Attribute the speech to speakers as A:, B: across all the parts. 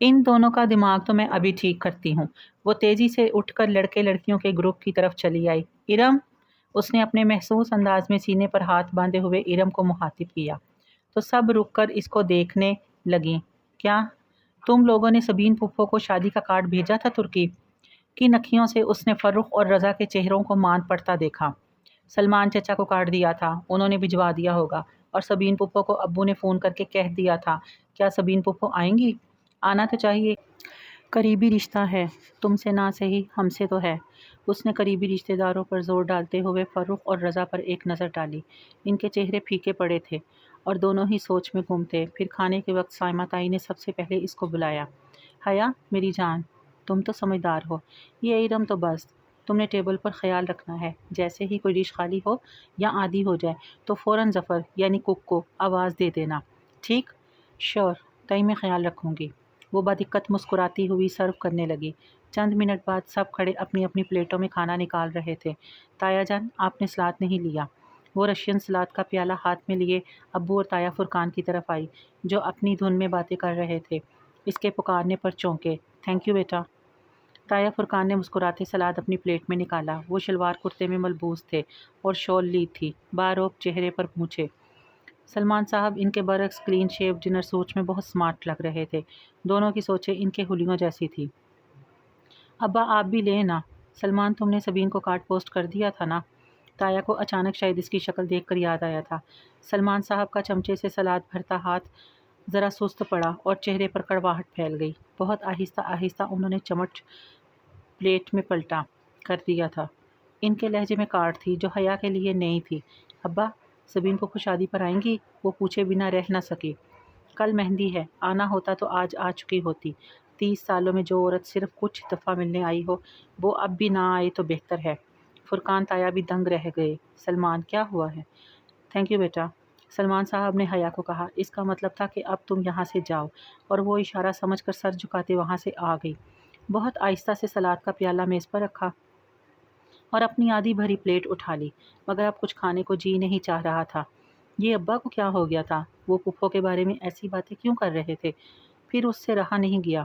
A: ان دونوں کا دماغ تو میں ابھی ٹھیک کرتی ہوں۔ وہ تیزی سے اٹھ کر لڑکے لڑکیوں کے گروپ کی طرف چلی آئی۔ ارم، اس نے اپنے محسوس انداز میں سینے پر ہاتھ باندھے ہوئے ارم کو مخاطب کیا تو سب رک کر اس کو دیکھنے لگیں۔ کیا تم لوگوں نے سبین پھپھو کو شادی کا کارڈ بھیجا تھا ترکی؟ کی نکھیوں سے اس نے فرخ اور رضا کے چہروں کو ماند پڑتا دیکھا۔ سلمان چچا کو کارڈ دیا تھا، انہوں نے بھجوا دیا ہوگا، اور سبین پھپھو کو ابو نے فون کر کے کہہ دیا تھا۔ کیا سبین پھپھو آئیں گی؟ آنا تو چاہیے، قریبی رشتہ ہے، تم سے نہ صحیح ہم سے تو ہے۔ اس نے قریبی رشتہ داروں پر زور ڈالتے ہوئے فرخ اور رضا پر ایک نظر ڈالی۔ ان کے چہرے پھیکے پڑے تھے اور دونوں ہی سوچ میں گم تھے۔ پھر کھانے کے وقت سائمہ تائی نے سب سے پہلے اس کو بلایا۔ حیا میری جان، تم تو سمجھدار ہو، یہ ارم تو بس، تم نے ٹیبل پر خیال رکھنا ہے، جیسے ہی کوئی ڈش خالی ہو یا آدھی ہو جائے تو فوراً ظفر یعنی کک کو آواز دے دینا، ٹھیک؟ شور، تائی میں خیال رکھوں گی۔ وہ بدقت مسکراتی ہوئی سرو کرنے لگی۔ چند منٹ بعد سب کھڑے اپنی اپنی پلیٹوں میں کھانا نکال رہے تھے۔ تایا جان، آپ نے سلاد نہیں لیا۔ وہ رشین سلاد کا پیالہ ہاتھ میں لیے ابو اور تایا فرقان کی طرف آئی، جو اپنی دھن میں باتیں کر رہے تھے۔ اس کے پکارنے پر چونکے۔ تھینک یو بیٹا۔ تایا فرقان نے مسکراتے سلاد اپنی پلیٹ میں نکالا۔ وہ شلوار کرتے میں ملبوس تھے اور شال لی تھی، باروب چہرے پر پونچھے۔ سلمان صاحب ان کے برعکس کلین شیو ڈنر سوٹ میں بہت سمارٹ لگ رہے تھے۔ دونوں کی سوچیں ان کے حلیوں جیسی تھی۔ ابا آپ بھی لیں نا۔ سلمان تم نے سبین کو کارڈ پوسٹ کر دیا تھا نا؟ تایا کو اچانک شاید اس کی شکل دیکھ کر یاد آیا تھا۔ سلمان صاحب کا چمچے سے سلاد بھرتا ہاتھ ذرا سست پڑا اور چہرے پر کڑواہٹ پھیل گئی۔ بہت آہستہ آہستہ انہوں نے چمچ پلیٹ میں پلٹا کر دیا تھا۔ ان کے لہجے میں کاٹ تھی جو حیا کے لیے نئی تھی۔ ابا سبین کو شادی پر آئیں گی؟ وہ پوچھے بنا رہ نہ سکی۔ کل مہندی ہے، آنا ہوتا تو آج آ چکی ہوتی۔ 30 سالوں میں جو عورت صرف کچھ دفعہ ملنے آئی ہو وہ اب بھی نہ آئے تو بہتر ہے۔ فرقان تایا بھی دنگ رہ گئے۔ سلمان کیا ہوا ہے؟ تھینک یو بیٹا، سلمان صاحب نے حیا کو کہا۔ اس کا مطلب تھا کہ اب تم یہاں سے جاؤ، اور وہ اشارہ سمجھ کر سر جھکاتے وہاں سے آ گئی۔ بہت آہستہ سے سلاد کا پیالہ میز پر رکھا اور اپنی آدھی بھری پلیٹ اٹھا لی، مگر اب کچھ کھانے کو جی نہیں چاہ رہا تھا۔ یہ ابا کو کیا ہو گیا تھا؟ وہ پھپھو کے بارے میں ایسی باتیں کیوں کر رہے تھے؟ پھر اس سے رہا نہیں گیا۔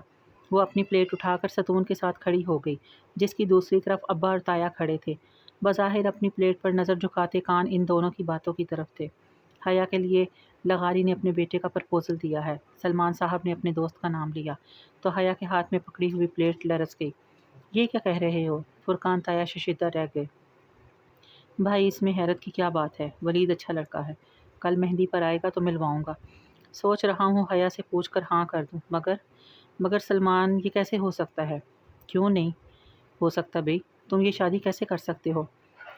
A: وہ اپنی پلیٹ اٹھا کر ستون کے ساتھ کھڑی ہو گئی، جس کی دوسری طرف ابا اور تایا کھڑے تھے، بظاہر اپنی پلیٹ پر نظر جھکاتے کان ان دونوں کی باتوں کی طرف تھے۔ حیا کے لیے لغاری نے اپنے بیٹے کا پرپوزل دیا ہے، سلمان صاحب نے اپنے دوست کا نام لیا تو حیا کے ہاتھ میں پکڑی ہوئی پلیٹ لرز گئی۔ یہ کیا کہہ رہے ہو؟ فرقان تایا ششدر رہ گئے۔ بھائی اس میں حیرت کی کیا بات ہے؟ ولید اچھا لڑکا ہے، کل مہندی پر آئے گا تو ملواؤں گا۔ سوچ رہا ہوں حیا سے پوچھ کر ہاں کر دوں، مگر سلمان یہ کیسے ہو سکتا ہے؟ کیوں نہیں ہو سکتا بھئی؟ تم یہ شادی کیسے کر سکتے ہو؟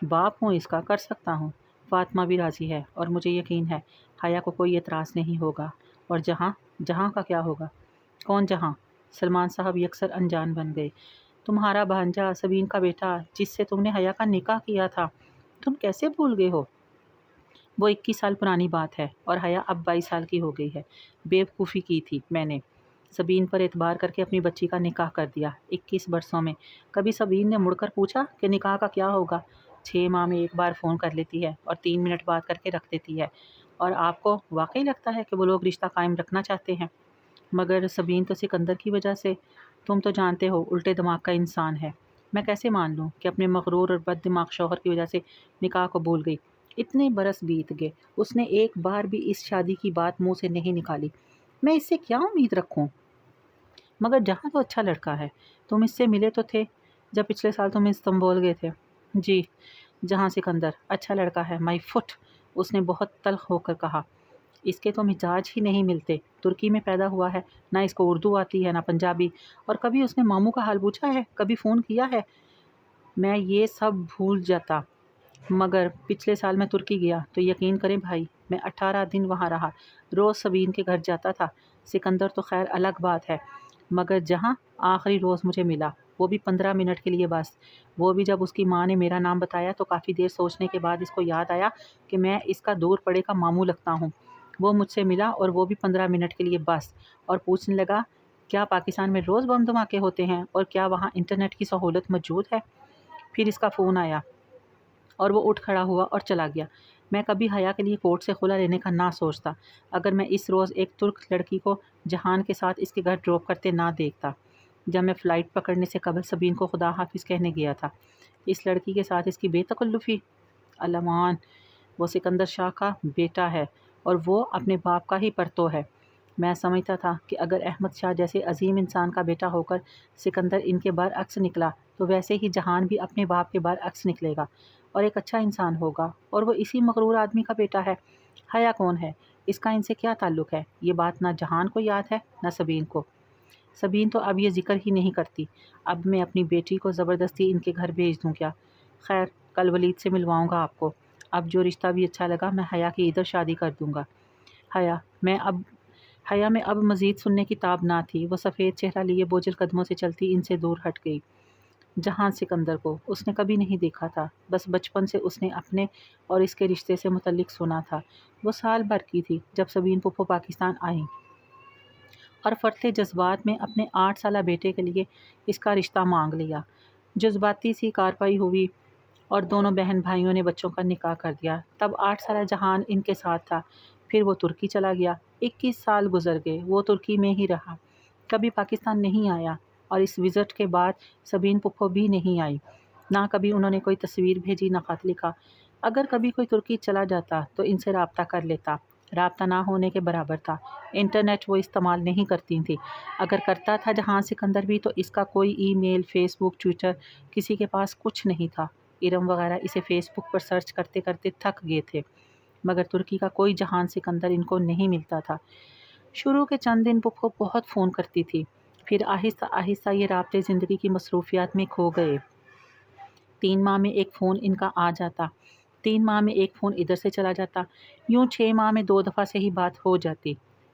A: باپ ہوں اس کا، کر سکتا ہوں۔ فاطمہ بھی راضی ہے اور مجھے یقین ہے حیا کو کوئی اعتراض نہیں ہوگا۔ اور جہاں کا کیا ہوگا؟ کون جہاں؟ سلمان صاحب یکسر انجان بن گئے۔ تمہارا بھانجا سبین کا بیٹا، جس سے تم نے حیا کا نکاح کیا تھا، تم کیسے بھول گئے ہو؟ وہ 21 سال پرانی بات ہے اور حیا اب 22 سال کی ہو گئی ہے۔ بیوقوفی کی تھی میں نے، سبین پر اعتبار کر کے اپنی بچی کا نکاح کر دیا۔ 21 برسوں میں کبھی سبین نے مڑ کر پوچھا کہ نکاح کا کیا ہوگا؟ 6 ماہ میں ایک بار فون کر لیتی ہے اور 3 منٹ بات کر کے رکھ دیتی ہے۔ اور آپ کو واقعی لگتا ہے کہ وہ لوگ رشتہ قائم رکھنا چاہتے ہیں؟ مگر سبین تو سکندر کی وجہ سے، تم تو جانتے ہو الٹے دماغ کا انسان ہے۔ میں کیسے مان لوں کہ اپنے مغرور اور بد دماغ شوہر کی وجہ سے نکاح کو بھول گئی؟ اتنے برس بیت گئے، اس نے ایک بار بھی اس شادی کی بات منہ سے نہیں نکالی۔ میں اس سے کیا امید رکھوں؟ مگر جہاں تو اچھا لڑکا ہے، تم اس سے ملے تو تھے جب پچھلے سال تم استنبول گئے تھے۔ جی، جہاں سکندر اچھا لڑکا ہے مائی فٹ، اس نے بہت تلخ ہو کر کہا۔ اس کے تو مزاج ہی نہیں ملتے، ترکی میں پیدا ہوا ہے، نہ اس کو اردو آتی ہے نہ پنجابی، اور کبھی اس نے ماموں کا حال پوچھا ہے؟ کبھی فون کیا ہے؟ میں یہ سب بھول جاتا، مگر پچھلے سال میں ترکی گیا تو یقین کریں بھائی، میں 18 دن وہاں رہا، روز سبین کے گھر جاتا تھا۔ سکندر تو خیر الگ بات ہے، مگر جہاں آخری روز مجھے ملا، وہ بھی 15 منٹ کے لیے بس، وہ بھی جب اس کی ماں نے میرا نام بتایا تو کافی دیر سوچنے کے بعد اس کو یاد آیا کہ میں اس کا دور پڑے کا ماموں لگتا ہوں۔ وہ مجھ سے ملا اور وہ بھی 15 منٹ کے لیے بس، اور پوچھنے لگا کیا پاکستان میں روز بم دھماکے ہوتے ہیں اور کیا وہاں انٹرنیٹ کی سہولت موجود ہے؟ پھر اس کا فون آیا اور وہ اٹھ کھڑا ہوا اور چلا گیا۔ میں کبھی حیا کے لیے کوٹ سے خلا لینے کا نہ سوچتا اگر میں اس روز ایک ترک لڑکی کو جہان کے ساتھ اس کے گھر ڈراپ کرتے نہ دیکھتا۔ جب میں فلائٹ پکڑنے سے قبل سبین کو خدا حافظ کہنے گیا تھا، اس لڑکی کے ساتھ اس کی بے تکلفی! علمان، وہ سکندر شاہ کا بیٹا ہے اور وہ اپنے باپ کا ہی پرتو ہے۔ میں سمجھتا تھا کہ اگر احمد شاہ جیسے عظیم انسان کا بیٹا ہو کر سکندر ان کے برعکس نکلا تو ویسے ہی جہان بھی اپنے باپ کے برعکس نکلے گا اور ایک اچھا انسان ہوگا، اور وہ اسی مغرور آدمی کا بیٹا ہے۔ حیا کون ہے؟ اس کا ان سے کیا تعلق ہے؟ یہ بات نہ جہان کو یاد ہے نہ سبین کو۔ سبین تو اب یہ ذکر ہی نہیں کرتی۔ اب میں اپنی بیٹی کو زبردستی ان کے گھر بھیج دوں کیا؟ خیر، کل ولید سے ملواؤں گا آپ کو۔ اب جو رشتہ بھی اچھا لگا میں حیا کی ادھر شادی کر دوں گا۔ حیا میں اب مزید سننے کی تاب نہ تھی۔ وہ سفید چہرہ لیے بوجھل قدموں سے چلتی ان سے دور ہٹ گئی۔ جہان سکندر کو اس نے کبھی نہیں دیکھا تھا، بس بچپن سے اس نے اپنے اور اس کے رشتے سے متعلق سنا تھا۔ وہ سال بھر کی تھی جب سبین پھپھو پاکستان آئیں اور فرط جذبات میں اپنے 8 سالہ بیٹے کے لیے اس کا رشتہ مانگ لیا۔ جذباتی سی کارروائی ہوئی اور دونوں بہن بھائیوں نے بچوں کا نکاح کر دیا۔ تب 8 سالہ جہان ان کے ساتھ تھا۔ پھر وہ ترکی چلا گیا۔ 21 سال گزر گئے، وہ ترکی میں ہی رہا، کبھی پاکستان نہیں آیا، اور اس وزٹ کے بعد سبین پھپھو بھی نہیں آئی۔ نہ کبھی انہوں نے کوئی تصویر بھیجی، نہ خط لکھا۔ اگر کبھی کوئی ترکی چلا جاتا تو ان سے رابطہ کر لیتا۔ رابطہ نہ ہونے کے برابر تھا۔ انٹرنیٹ وہ استعمال نہیں کرتی تھی۔ اگر کرتا تھا جہان سکندر بھی تو اس کا کوئی ای میل، فیس بک، ٹویٹر، کسی کے پاس کچھ نہیں تھا۔ ارم وغیرہ اسے فیس بک پر سرچ کرتے کرتے تھک گئے تھے، مگر ترکی کا کوئی جہان سکندر ان کو نہیں ملتا تھا۔ شروع کے چند دن پھپھو بہت فون کرتی تھی، پھر آہستہ آہستہ یہ رابطے زندگی کی مصروفیات میں کھو گئے۔ 3 ماہ میں ایک فون ان کا آ جاتا، 3 ماہ میں ایک فون ادھر سے چلا جاتا، یوں 6 ماہ میں 2 دفعہ سے ہی بات ہو جاتی۔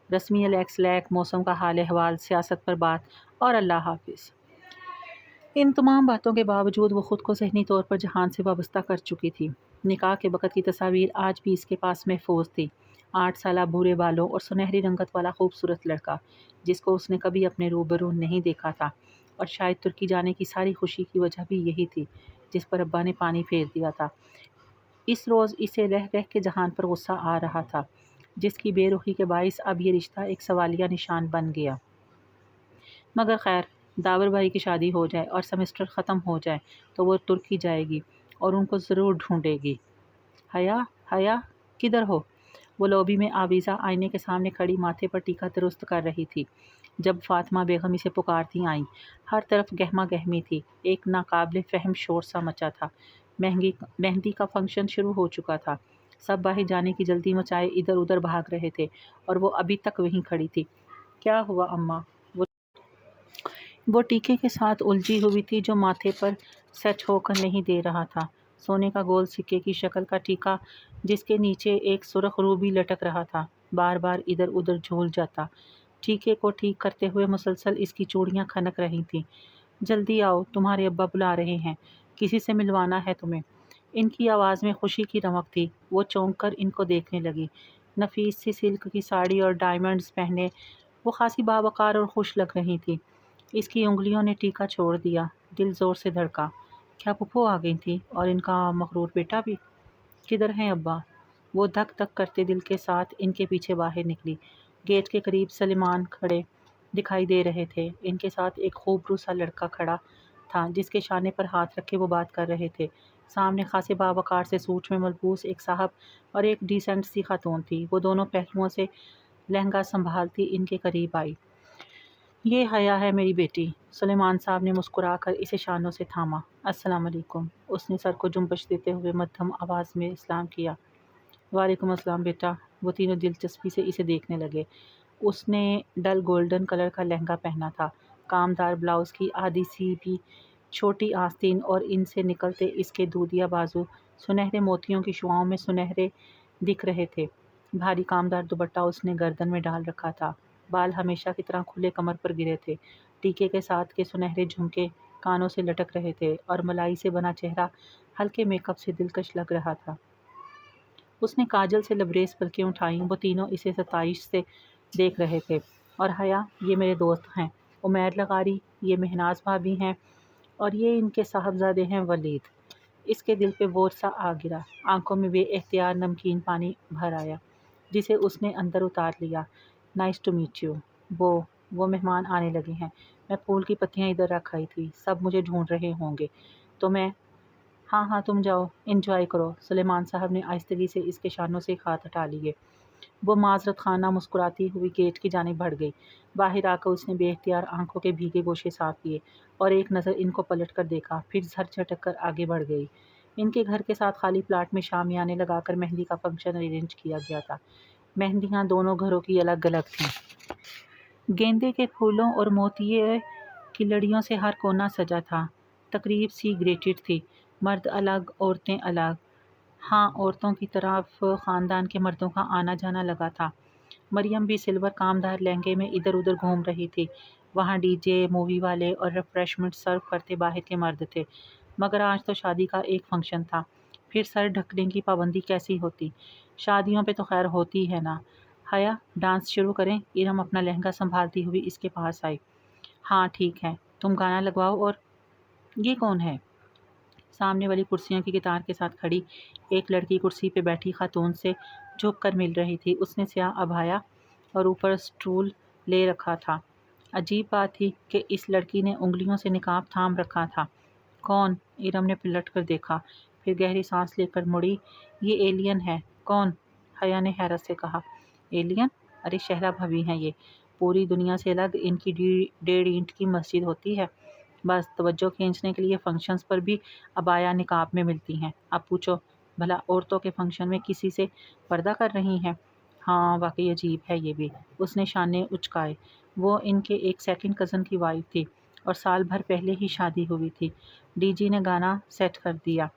A: رسمی الیکس لیک، موسم کا حال احوال، سیاست پر بات، اور اللہ حافظ۔ ان تمام باتوں کے باوجود وہ خود کو ذہنی طور پر جہان سے وابستہ کر چکی تھی۔ نکاح کے وقت کی تصاویر آج بھی اس کے پاس محفوظ تھی۔ 8 سالہ بھورے بالوں اور سنہری رنگت والا خوبصورت لڑکا، جس کو اس نے کبھی اپنے روبرو نہیں دیکھا تھا، اور شاید ترکی جانے کی ساری خوشی کی وجہ بھی یہی تھی، جس پر ابا نے پانی پھیر دیا تھا۔ اس روز اسے رہ رہ کے جہان پر غصہ آ رہا تھا، جس کی بے رخی کے باعث اب یہ رشتہ ایک سوالیہ نشان بن گیا۔ مگر خیر، داور بھائی کی شادی ہو جائے اور سیمسٹر ختم ہو جائے تو وہ ترکی جائے گی اور ان کو ضرور ڈھونڈے گی۔ حیا، حیا، کدھر ہو؟ وہ لوبی میں آویزہ آئینے کے سامنے کھڑی ماتھے پر ٹیکا درست کر رہی تھی جب فاطمہ بیگم اسے پکارتی آئیں۔ ہر طرف گہما گہمی تھی، ایک ناقابل فہم شور سا مچا تھا۔ مہندی کا فنکشن شروع ہو چکا تھا۔ سب باہر جانے کی جلدی مچائے ادھر ادھر بھاگ رہے تھے اور وہ ابھی تک وہیں کھڑی تھی۔ کیا ہوا اماں؟ وہ ٹیکے کے ساتھ الجھی ہوئی تھی جو ماتھے پر سیٹ ہو کر نہیں دے رہا تھا۔ سونے کا گول سکے کی شکل کا ٹیکا جس کے نیچے ایک سرخ روبی لٹک رہا تھا، بار بار ادھر ادھر جھول جاتا۔ ٹیکے کو ٹھیک کرتے ہوئے مسلسل اس کی چوڑیاں کھنک رہی تھیں۔ جلدی آؤ، تمہارے ابا بلا رہے ہیں، کسی سے ملوانا ہے تمہیں۔ ان کی آواز میں خوشی کی رمق تھی۔ وہ چونک کر ان کو دیکھنے لگی۔ نفیس سی سلک کی ساڑی اور ڈائمنڈز پہنے وہ خاصی باوقار اور خوش لگ رہی تھی۔ اس کی انگلیوں نے ٹیکا چھوڑ دیا، دل زور سے دھڑکا۔ کیا پھپھو آ گئی تھی اور ان کا مغرور بیٹا بھی؟ کدھر ہیں ابا؟ وہ دھک دھک کرتے دل کے ساتھ ان کے پیچھے باہر نکلی۔ گیٹ کے قریب سلیمان کھڑے دکھائی دے رہے تھے۔ ان کے ساتھ ایک خوبرو سا لڑکا کھڑا تھا جس کے شانے پر ہاتھ رکھے وہ بات کر رہے تھے۔ سامنے خاصے باوقار سے سوٹ میں ملبوس ایک صاحب اور ایک ڈیسنٹ سی خاتون تھی۔ وہ دونوں پہلوؤں سے لہنگا سنبھالتی ان کے قریب آئی۔ یہ حیا ہے میری بیٹی۔ سلیمان صاحب نے مسکرا کر اسے شانوں سے تھاما۔ السلام علیکم۔ اس نے سر کو جنبش دیتے ہوئے مدھم آواز میں سلام کیا۔ وعلیکم السلام بیٹا۔ وہ تینوں دلچسپی سے اسے دیکھنے لگے۔ اس نے ڈل گولڈن کلر کا لہنگا پہنا تھا، کامدار بلاؤز کی آدھی سی بھی چھوٹی آستین اور ان سے نکلتے اس کے دودیا بازو سنہرے موتیوں کی شعاؤں میں سنہرے دکھ رہے تھے۔ بھاری کامدار دوپٹہ اس نے گردن میں ڈال رکھا تھا۔ بال ہمیشہ کی طرح کھلے کمر پر گرے تھے۔ ٹیکے کے ساتھ کے سنہرے جھمکے کانوں سے لٹک رہے تھے اور ملائی سے بنا چہرہ ہلکے میک اپ سے دلکش لگ رہا تھا۔ اس نے کاجل سے لبریز پلکیں اٹھائیں۔ وہ تینوں اسے ستائش سے دیکھ رہے تھے۔ اور حیا، یہ میرے دوست ہیں، عمیر لغاری، یہ مہناز بھابھی ہیں، اور یہ ان کے صاحبزادے ہیں ولید۔ اس کے دل پہ بوجھ سا آ گرا، آنکھوں میں بے اختیار نمکین پانی بھر آیا جسے اس نے اندر اتار لیا۔ Nice to meet you. وہ مہمان آنے لگے ہیں، میں پھول کی پتیاں ادھر رکھ آئی تھی، سب مجھے ڈھونڈ رہے ہوں گے تو میں… ہاں تم جاؤ، انجوائے کرو۔ سلیمان صاحب نے آہستگی سے اس کے شانوں سے ایک ہاتھ ہٹا لیے۔ وہ معذرت خانہ مسکراتی ہوئی گیٹ کی جانب بڑھ گئی۔ باہر آ کر اس نے بے اختیار آنکھوں کے بھیگے گوشے صاف کیے اور ایک نظر ان کو پلٹ کر دیکھا، پھر جھر جھٹک کر آگے بڑھ گئی۔ ان کے گھر کے ساتھ خالی پلاٹ میں شامیانے لگا کر مہندی کا فنکشن ارینج کیا گیا تھا۔ مہندیاں دونوں گھروں کی الگ الگ تھیں۔ گیندے کے پھولوں اور موتیے کی لڑیوں سے ہر کونا سجا تھا۔ تقریب سی گریٹڈ تھی، مرد الگ عورتیں الگ۔ ہاں، عورتوں کی طرف خاندان کے مردوں کا آنا جانا لگا تھا۔ مریم بھی سلور کامدار لہنگے میں ادھر ادھر گھوم رہی تھی۔ وہاں ڈی جے، مووی والے اور ریفریشمنٹ سرو کرتے باہر کے مرد تھے، مگر آج تو شادی کا ایک فنکشن تھا، پھر سر ڈھکنے کی پابندی کیسی ہوتی؟ شادیوں پہ تو خیر ہوتی ہے نا۔ حیا، ڈانس شروع کریں؟ ارم اپنا لہنگا سنبھالتی ہوئی اس کے پاس آئی۔ ہاں ٹھیک ہے، تم گانا لگواؤ۔ اور یہ کون ہے؟ سامنے والی کرسیوں کی قطار کے ساتھ کھڑی ایک لڑکی کرسی پہ بیٹھی خاتون سے جھک کر مل رہی تھی۔ اس نے سیاہ عبایا اور اوپر اسٹول لے رکھا تھا۔ عجیب بات تھی کہ اس لڑکی نے انگلیوں سے نقاب تھام رکھا تھا۔ کون؟ ارم نے پلٹ کر دیکھا، پھر گہری سانس لے کر مڑی۔ یہ ایلین ہے۔ کون؟ حیا نے حیرت سے کہا۔ ایلین؟ ارے شہلا بھابی ہیں یہ، پوری دنیا سے الگ ان کی 1.5 اینٹ کی مسجد ہوتی ہے، بس توجہ کھینچنے کے لیے فنکشنز پر بھی عبایا نقاب میں ملتی ہیں۔ اب پوچھو بھلا عورتوں کے فنکشن میں کسی سے پردہ کر رہی ہیں؟ ہاں واقعی عجیب ہے یہ بھی۔ اس نے شانے اچکائے۔ وہ ان کے ایک سیکنڈ کزن کی وائف تھی اور سال بھر پہلے ہی شادی ہوئی تھی۔ ڈی جی نے گانا سیٹ کر دیا،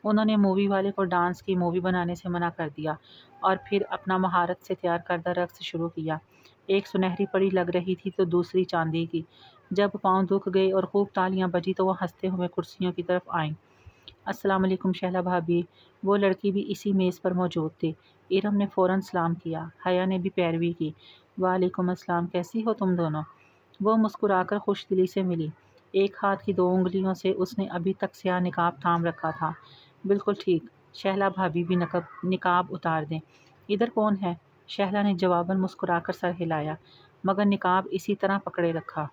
A: انہوں نے مووی والے کو ڈانس کی مووی بنانے سے منع کر دیا اور پھر اپنا مہارت سے تیار کردہ رقص شروع کیا۔ ایک سنہری پری لگ رہی تھی تو دوسری چاندی کی۔ جب پاؤں دکھ گئے اور خوب تالیاں بجی تو وہ ہنستے ہوئے کرسیوں کی طرف آئیں۔ السلام علیکم شہلا بھابی۔ وہ لڑکی بھی اسی میز پر موجود تھی۔ ارم نے فوراً سلام کیا، حیا نے بھی پیروی کی۔ وعلیکم السلام، کیسی ہو تم دونوں؟ وہ مسکرا کر خوش دلی سے ملی۔ ایک ہاتھ کی 2 انگلیوں سے اس نے ابھی تک سیاہ نقاب تھام رکھا تھا۔ بالکل ٹھیک، شہلا بھابی بھی نقاب اتار دیں۔ ادھر کون ہے؟ شہلا نے جواباً مسکرا کر سر ہلایا، مگر نقاب اسی طرح پکڑے رکھا۔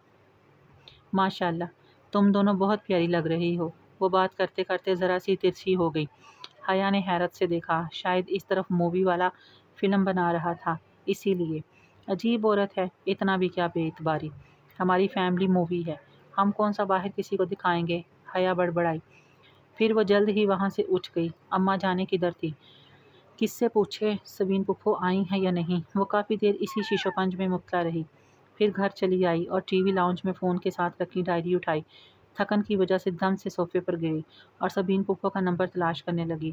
A: ماشاء اللہ، تم دونوں بہت پیاری لگ رہی ہو۔ وہ بات کرتے کرتے ذرا سی ترچھی ہو گئی۔ حیا نے حیرت سے دیکھا، شاید اس طرف مووی والا فلم بنا رہا تھا اسی لیے۔ عجیب عورت ہے، اتنا بھی کیا بے اعتباری، ہماری فیملی مووی ہے، ہم کون سا باہر کسی کو دکھائیں گے؟ حیا بڑبڑائی۔ پھر وہ جلد ہی وہاں سے اٹھ گئی۔ اماں جانے کدھر تھی؟ کس سے پوچھے سبین پھپھو آئی ہیں یا نہیں؟ وہ کافی دیر اسی شیشو پنج میں مبتلا رہی، پھر گھر چلی آئی اور ٹی وی لاؤنج میں فون کے ساتھ رکھی ڈائری اٹھائی، تھکن کی وجہ سے دم سے صوفے پر گری اور سبین پھپھو کا نمبر تلاش کرنے لگی۔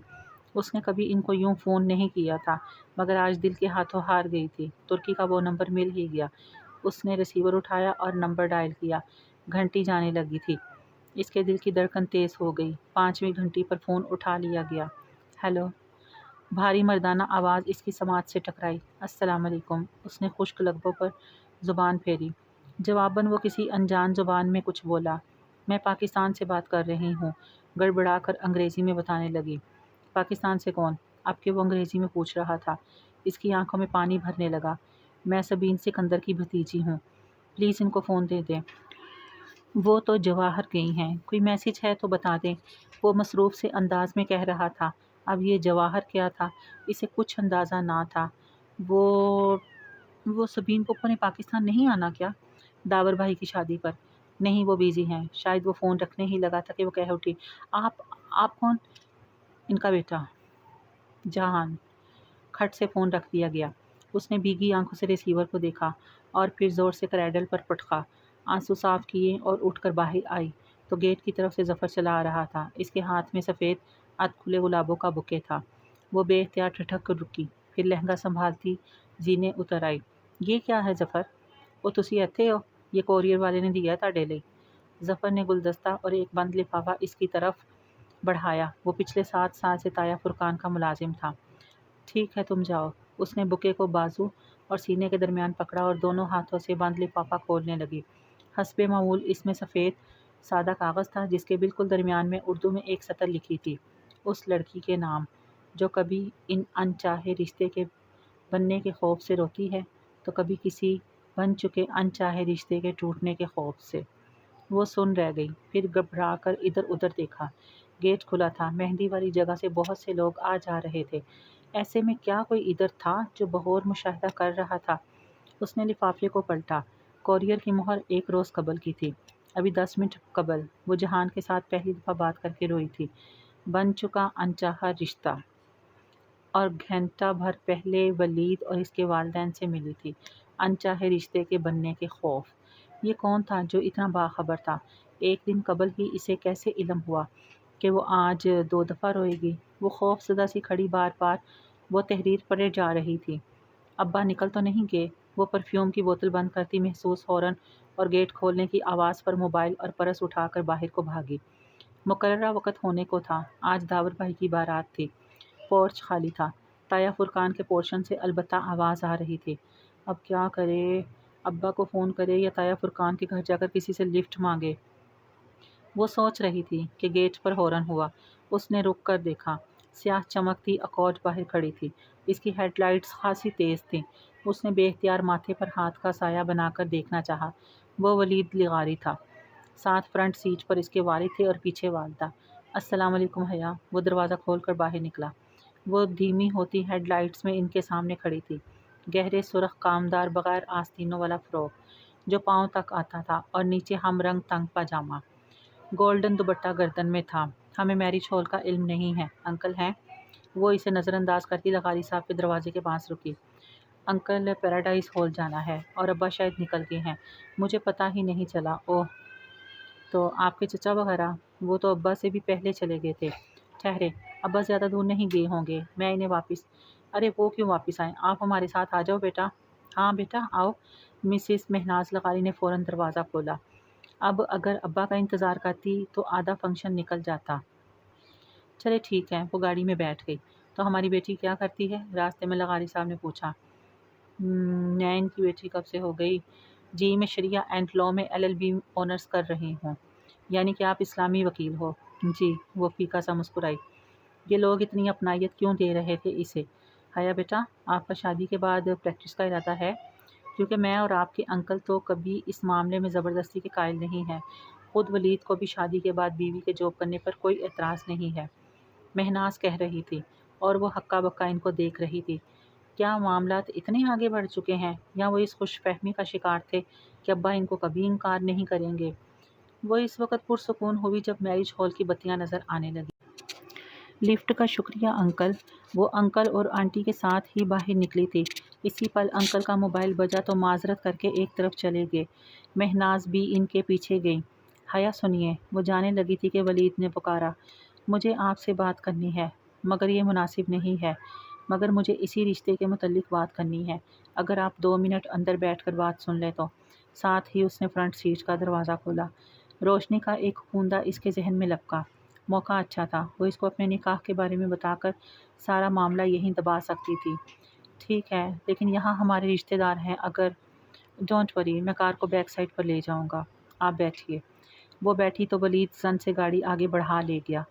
A: اس نے کبھی ان کو یوں فون نہیں کیا تھا، مگر آج دل کے ہاتھوں ہار گئی تھی۔ ترکی کا وہ نمبر مل ہی گیا۔ اس نے ریسیور اٹھایا اور نمبر ڈائل کیا۔ گھنٹی جانے لگی تھی۔ اس کے دل کی دھڑکن تیز ہو گئی۔ 5ویں گھنٹی پر فون اٹھا لیا گیا۔ ہیلو۔ بھاری مردانہ آواز اس کی سماعت سے ٹکرائی۔ السلام علیکم۔ اس نے خشک لبوں پر زبان پھیری۔ جواباً وہ کسی انجان زبان میں کچھ بولا۔ میں پاکستان سے بات کر رہی ہوں، گڑبڑا کر انگریزی میں بتانے لگی۔ پاکستان سے کون؟ اب کہ وہ انگریزی میں پوچھ رہا تھا، اس کی آنکھوں میں پانی بھرنے لگا۔ میں سبین سکندر کی بھتیجی ہوں، پلیز ان کو فون دے دیں۔ وہ تو جواہر گئی ہیں، کوئی میسج ہے تو بتا دیں۔ وہ مصروف سے انداز میں کہہ رہا تھا۔ اب یہ جواہر کیا تھا، اسے کچھ اندازہ نہ تھا۔ وہ سبین پپو نے پاکستان نہیں آنا کیا؟ داور بھائی کی شادی پر؟ نہیں، وہ بیزی ہیں۔ شاید وہ فون رکھنے ہی لگا تھا کہ وہ کہہ اٹھی، آپ کون؟ ان کا بیٹا جہان۔ کھٹ سے فون رکھ دیا گیا۔ اس نے بھیگی آنکھوں سے ریسیور کو دیکھا اور پھر زور سے کریڈل پر پٹکا، آنسو صاف کیے اور اٹھ کر باہر آئی تو گیٹ کی طرف سے ظفر چلا آ رہا تھا۔ اس کے ہاتھ میں سفید ادھ کھلے گلابوں کا بکے تھا۔ وہ بے اختیار ٹھٹک کر رکی، پھر لہنگا سنبھالتی زینے اتر آئی۔ یہ کیا ہے ظفر؟ وہ تسی ایتھے ہو؟ یہ کوریئر والے نے دیا تہاڈے لئی۔ ظفر نے گلدستہ اور ایک بند لفافہ اس کی طرف بڑھایا۔ وہ پچھلے 7 سال سے تایا فرقان کا ملازم تھا۔ ٹھیک ہے تم جاؤ۔ اس نے بکے کو بازو اور سینے کے درمیان پکڑا اور دونوں ہاتھوں سے بند لفافہ کھولنے لگی۔ حسب معمول اس میں سفید سادہ کاغذ تھا جس کے بالکل درمیان میں اردو میں ایک سطر لکھی تھی۔ اس لڑکی کے نام جو کبھی ان انچاہے رشتے کے بننے کے خوف سے روتی ہے تو کبھی کسی بن چکے انچاہے رشتے کے ٹوٹنے کے خوف سے۔ وہ سن رہ گئی، پھر گھبرا کر ادھر ادھر دیکھا۔ گیٹ کھلا تھا، مہندی والی جگہ سے بہت سے لوگ آ جا رہے تھے۔ ایسے میں کیا کوئی ادھر تھا جو بغور مشاہدہ کر رہا تھا؟ اس نے لفافے کو پلٹا۔ کوریئر کی مہر 1 روز قبل کی تھی، ابھی 10 منٹ قبل وہ جہان کے ساتھ پہلی دفعہ بات کر کے روئی تھی۔ بن چکا انچاہا رشتہ، اور گھنٹہ بھر پہلے ولید اور اس کے والدین سے ملی تھی۔ انچاہے رشتے کے بننے کے خوف۔ یہ کون تھا جو اتنا باخبر تھا؟ ایک دن قبل ہی اسے کیسے علم ہوا کہ وہ آج 2 دفعہ روئے گی؟ وہ خوف زدہ سی کھڑی بار بار وہ تحریر پڑھے جا رہی تھی۔ ابا نکل تو نہیں گئے؟ وہ پرفیوم کی بوتل بند کرتی محسوس ہارن اور گیٹ کھولنے کی آواز پر موبائل اور پرس اٹھا کر باہر کو بھاگی۔ مقررہ وقت ہونے کو تھا، آج داور بھائی کی بارات تھی۔ پورچ خالی تھا، تایا فرقان کے پورشن سے البتہ آواز آ رہی تھی۔ اب کیا کرے؟ ابا کو فون کرے یا تایا فرقان کے گھر جا کر کسی سے لفٹ مانگے؟ وہ سوچ رہی تھی کہ گیٹ پر ہارن ہوا۔ اس نے رک کر دیکھا، سیاہ چمکتی اکورڈ باہر کھڑی تھی۔ اس کی ہیڈ لائٹس خاصی تیز تھیں۔ اس نے بے اختیار ماتھے پر ہاتھ کا سایہ بنا کر دیکھنا چاہا۔ وہ ولید لغاری تھا، ساتھ فرنٹ سیٹ پر اس کے والد تھے اور پیچھے والدہ۔ السلام علیکم حیا۔ وہ دروازہ کھول کر باہر نکلا۔ وہ دھیمی ہوتی ہیڈ لائٹس میں ان کے سامنے کھڑی تھی، گہرے سرخ کامدار بغیر آستینوں والا فراک جو پاؤں تک آتا تھا اور نیچے ہم رنگ تنگ پاجامہ۔ گولڈن دوپٹہ گردن میں تھا۔ ہمیں میرج ہال کا علم نہیں ہے، انکل ہیں؟ وہ اسے نظر انداز کرتی لغاری صاحب کے دروازے کے پاس رکی۔ انکل پیراڈائز ہال جانا ہے اور ابا شاید نکل گئے ہیں، مجھے پتہ ہی نہیں چلا۔ اوہ، تو آپ کے چچا وغیرہ؟ وہ تو ابا سے بھی پہلے چلے گئے تھے۔ ٹھہرے، ابا زیادہ دور نہیں گئے ہوں گے، میں انہیں واپس… ارے وہ کیوں واپس آئیں؟ آپ ہمارے ساتھ آ جاؤ بیٹا۔ ہاں بیٹا آؤ۔ مسز مہناز لغاری نے فوراً دروازہ کھولا۔ اب اگر ابا کا انتظار کرتی تو آدھا فنکشن نکل جاتا۔ چلے ٹھیک ہے، وہ گاڑی میں بیٹھ گئی۔ تو ہماری بیٹی کیا کرتی ہے؟ راستے میں لغاری صاحب نے پوچھا۔ نین کی بیٹی کب سے ہو گئی؟ جی میں شریعہ اینڈ لاء میں LLB آنرز کر رہی ہوں۔ یعنی کہ آپ اسلامی وکیل ہو؟ جی، وہ پھیکا سا مسکرائی۔ یہ لوگ اتنی اپنائیت کیوں دے رہے تھے اسے؟ حیا بیٹا، آپ کا شادی کے بعد پریکٹس کا ارادہ ہے؟ کیونکہ میں اور آپ کے انکل تو کبھی اس معاملے میں زبردستی کے قائل نہیں ہیں۔ خود ولید کو بھی شادی کے بعد بیوی کے جاب کرنے پر کوئی اعتراض نہیں ہے، مہناز کہہ رہی تھی، اور وہ ہکا بکا ان کو دیکھ رہی تھی۔ کیا معاملات اتنے آگے بڑھ چکے ہیں، یا وہ اس خوش فہمی کا شکار تھے کہ ابا ان کو کبھی انکار نہیں کریں گے؟ وہ اس وقت پرسکون ہوئی جب میرج ہال کی بتیاں نظر آنے لگی۔ لفٹ کا شکریہ انکل۔ وہ انکل اور آنٹی کے ساتھ ہی باہر نکلی تھی۔ اسی پل انکل کا موبائل بجا تو معذرت کر کے ایک طرف چلے گئے۔ مہناز بھی ان کے پیچھے گئی۔ حیا سنیے، وہ جانے لگی تھی کہ ولید نے پکارا، مجھے آپ سے بات کرنی ہے، مگر یہ مناسب نہیں ہے، مگر مجھے اسی رشتے کے متعلق بات کرنی ہے، اگر آپ 2 منٹ اندر بیٹھ کر بات سن لیں تو۔ ساتھ ہی اس نے فرنٹ سیٹ کا دروازہ کھولا۔ روشنی کا ایک پھوندا اس کے ذہن میں لپکا۔ موقع اچھا تھا، وہ اس کو اپنے نکاح کے بارے میں بتا کر سارا معاملہ یہیں دبا سکتی تھی۔ ٹھیک ہے، لیکن یہاں ہمارے رشتہ دار ہیں، اگر… ڈونٹ وری، میں کار کو بیک سائڈ پر لے جاؤں گا، آپ بیٹھیے۔ وہ بیٹھی تو ولید زن سے گاڑی آگے بڑھا لے گیا۔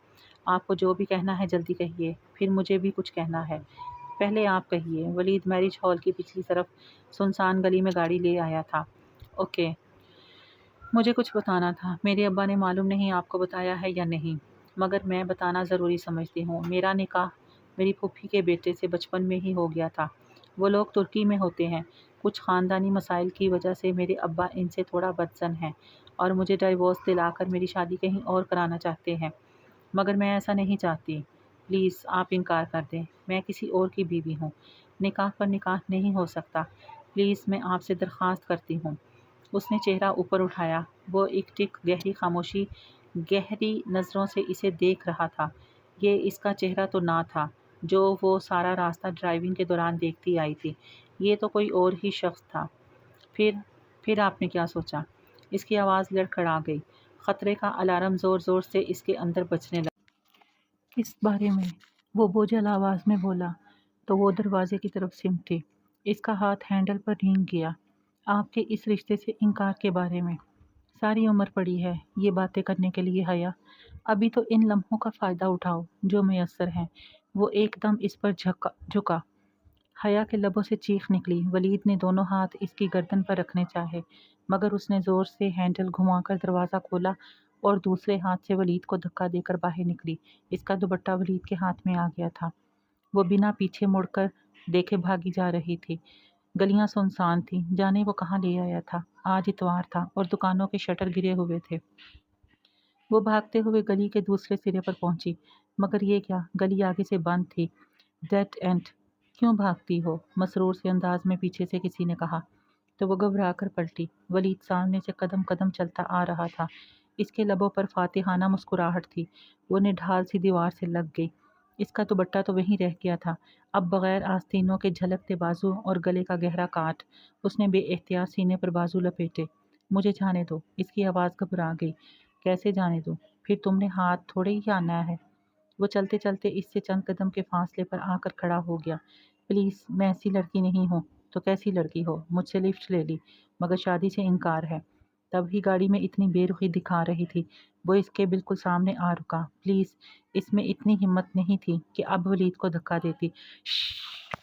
A: آپ کو جو بھی کہنا ہے جلدی کہیے، پھر مجھے بھی کچھ کہنا ہے۔ پہلے آپ کہیے۔ ولید میرج ہال کی پچھلی طرف سنسان گلی میں گاڑی لے آیا تھا۔ اوکے، مجھے کچھ بتانا تھا، میرے ابا نے معلوم نہیں آپ کو بتایا ہے یا نہیں، مگر میں بتانا ضروری سمجھتی ہوں۔ میرا نکاح میری پھوپھی کے بیٹے سے بچپن میں ہی ہو گیا تھا۔ وہ لوگ ترکی میں ہوتے ہیں، کچھ خاندانی مسائل کی وجہ سے میرے ابا ان سے تھوڑا بدظن ہیں اور مجھے ڈائیورس دلا کر میری شادی کہیں اور کرانا چاہتے ہیں، مگر میں ایسا نہیں چاہتی۔ پلیز آپ انکار کر دیں، میں کسی اور کی بیوی ہوں، نکاح پر نکاح نہیں ہو سکتا، پلیز میں آپ سے درخواست کرتی ہوں۔ اس نے چہرہ اوپر اٹھایا۔ وہ ایک ٹک گہری خاموشی، گہری نظروں سے اسے دیکھ رہا تھا۔ یہ اس کا چہرہ تو نہ تھا جو وہ سارا راستہ ڈرائیونگ کے دوران دیکھتی آئی تھی، یہ تو کوئی اور ہی شخص تھا۔ پھر آپ نے کیا سوچا؟ اس کی آواز لڑکھڑا گئی، خطرے کا الارم زور زور سے اس کے اندر بجنے لگا۔ کس بارے میں؟ وہ بوجھل آواز میں بولا تو وہ دروازے کی طرف سمٹی۔ اس کا ہاتھ ہینڈل پر رینگ گیا۔ آپ کے اس رشتے سے انکار کے بارے میں۔ ساری عمر پڑی ہے یہ باتیں کرنے کے لیے حیا، ابھی تو ان لمحوں کا فائدہ اٹھاؤ جو میسر ہیں۔ وہ ایک دم اس پر جھکا۔ حیا کے لبوں سے چیخ نکلی۔ ولید نے دونوں ہاتھ اس کی گردن پر رکھنے چاہے مگر اس نے زور سے ہینڈل گھما کر دروازہ کھولا اور دوسرے ہاتھ سے ولید کو دھکا دے کر باہر نکلی۔ اس کا دوپٹہ ولید کے ہاتھ میں آ گیا تھا۔ وہ بنا پیچھے مڑ کر دیکھے بھاگی جا رہی تھی۔ گلیاں سنسان تھیں، جانے وہ کہاں لے آیا تھا۔ آج اتوار تھا اور دکانوں کے شٹر گرے ہوئے تھے۔ وہ بھاگتے ہوئے گلی کے دوسرے سرے پر پہنچی مگر یہ کیا، گلی آگے سے بند تھی۔ Dead end. کیوں بھاگتی ہو؟ مسرور سے انداز میں پیچھے سے کسی نے کہا تو وہ گھبرا کر پلٹی۔ ولید سامنے سے قدم قدم چلتا آ رہا تھا۔ اس کے لبوں پر فاتحانہ مسکراہٹ تھی۔ وہ نڈھال سی دیوار سے لگ گئی۔ اس کا دوپٹہ تو وہیں رہ گیا تھا۔ اب بغیر آستینوں کے جھلکتے بازو اور گلے کا گہرا کاٹ، اس نے بے احتیاط سینے پر بازو لپیٹے۔ مجھے جانے دو۔ اس کی آواز گھبرا گئی۔ کیسے جانے دوں؟ پھر تم نے ہاتھ تھوڑے ہی آنا ہے۔ وہ چلتے چلتے اس سے چند قدم کے فاصلے پر آ کر کھڑا ہو گیا۔ پلیز، میں ایسی لڑکی نہیں ہوں۔ تو کیسی لڑکی ہو؟ مجھ سے لفٹ لے لی مگر شادی سے انکار ہے۔ تب ہی گاڑی میں اتنی بے رخی دکھا رہی تھی۔ وہ اس کے بالکل سامنے آ رکا۔ پلیز، اس میں اتنی ہمت نہیں تھی کہ اب ولید کو دھکا دیتی۔ شش!